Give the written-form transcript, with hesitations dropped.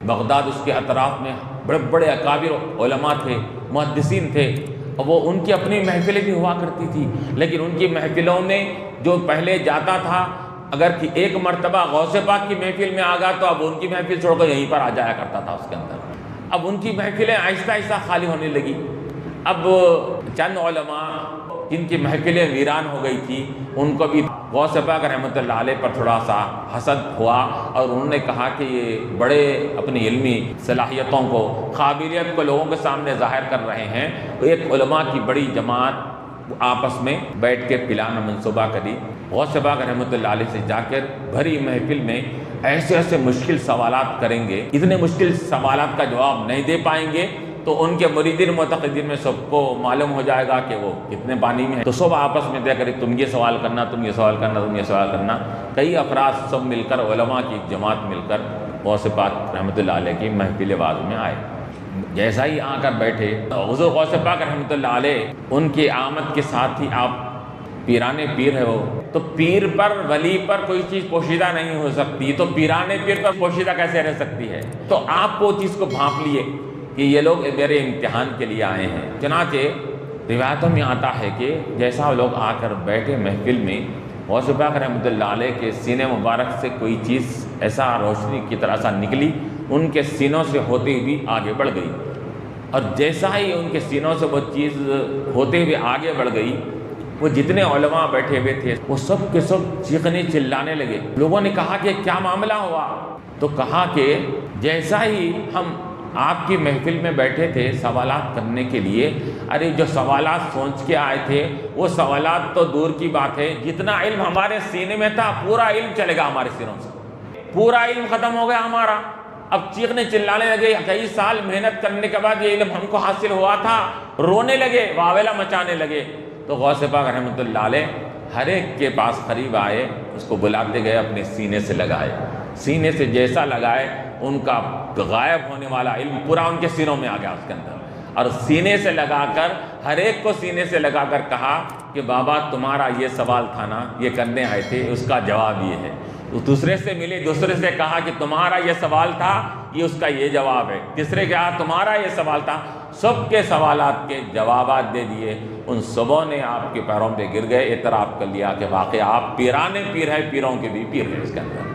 Baghdad اس کے اطراف میں بڑے بڑے اکابر علماء تھے، محدثین تھے، وہ ان کی اپنی محفلیں بھی ہوا کرتی تھی، لیکن ان کی محفلوں میں جو پہلے جاتا تھا اگر کہ ایک مرتبہ غوث پاک کی محفل میں آ گیا تو اب ان کی محفل چھوڑ کر یہیں پر آ جایا کرتا تھا اس کے اندر۔ اب ان کی محفلیں آہستہ آہستہ خالی ہونے لگی۔ اب چند علماء جن کی محفلیں ویران ہو گئی تھی ان کو بھی غوث پاک رحمۃ اللہ علیہ پر تھوڑا سا حسد ہوا، اور انہوں نے کہا کہ یہ بڑے اپنی علمی صلاحیتوں کو، قابلیت کو لوگوں کے سامنے ظاہر کر رہے ہیں۔ ایک علماء کی بڑی جماعت آپس میں بیٹھ کے پلانا منصوبہ کری، غوث پاک رحمۃ اللہ علیہ سے جا کر بھری محفل میں ایسے ایسے مشکل سوالات کریں گے، اتنے مشکل سوالات کا جواب نہیں دے پائیں گے تو ان کے مریدین معتقدین میں سب کو معلوم ہو جائے گا کہ وہ کتنے پانی میں ہیں، تو سب آپس میں طے کرے تم یہ سوال کرنا، تم یہ سوال کرنا، تم یہ سوال کرنا۔ کئی افراد سب مل کر، علماء کی ایک جماعت مل کر غوث پاک رحمۃ اللہ علیہ کی محفل واعظ میں آئے۔ جیسا ہی آ کر بیٹھے حضور غوث پاک رحمۃ اللہ علیہ، ان کی آمد کے ساتھ ہی آپ پیرانے پیر ہے وہ، تو پیر پر ولی پر کوئی چیز پوشیدہ نہیں ہو سکتی، تو پیرانے پیر پر پوشیدہ کیسے رہ سکتی ہے؟ تو آپ وہ چیز کو بھانپ لیے کہ یہ لوگ میرے امتحان کے لیے آئے ہیں۔ چنانچہ روایتوں میں آتا ہے کہ جیسا لوگ آ کر بیٹھے محفل میں، غوث پاک رحمۃ اللہ علیہ کے سینے مبارک سے کوئی چیز ایسا روشنی کی طرح سا نکلی، ان کے سینوں سے ہوتے ہوئے آگے بڑھ گئی، اور جیسا ہی ان کے سینوں سے وہ چیز ہوتے ہوئے آگے بڑھ گئی، وہ جتنے علماء بیٹھے ہوئے تھے وہ سب کے سب چیخنے چلانے لگے۔ لوگوں نے کہا کہ کیا معاملہ ہوا؟ تو کہا کہ جیسا ہی ہم آپ کی محفل میں بیٹھے تھے سوالات کرنے کے لیے، ارے جو سوالات سوچ کے آئے تھے وہ سوالات تو دور کی بات ہے، جتنا علم ہمارے سینے میں تھا پورا علم چلے گا ہمارے سینوں سے، پورا علم ختم ہو گیا ہمارا۔ اب چیخنے چلانے لگے، کئی سال محنت کرنے کے بعد یہ علم ہم کو حاصل ہوا تھا، رونے لگے، واویلا مچانے لگے۔ تو غوث پاک رحمۃ اللہ علیہ ہر ایک کے پاس قریب آئے، اس کو بلاتے گئے، اپنے سینے سے لگائے، سینے سے جیسا لگائے ان کا غائب ہونے والا علم پورا ان کے سینوں میں آ گیا اس کے اندر، اور سینے سے لگا کر ہر ایک کو سینے سے لگا کر کہا کہ بابا تمہارا یہ سوال تھا نا، یہ کرنے آئے تھے، اس کا جواب یہ ہے۔ دوسرے سے ملے، دوسرے سے کہا کہ تمہارا یہ سوال تھا، یہ اس کا یہ جواب ہے۔ تیسرے کہا تمہارا یہ سوال تھا، سب کے سوالات کے جوابات دے دیے۔ ان سبوں نے آپ کے پیروں پہ گر گئے، اعتراف کر لیا کہ واقعی آپ پیرانے پیر ہے، پیروں کے بھی پیر ہے اس کے اندر۔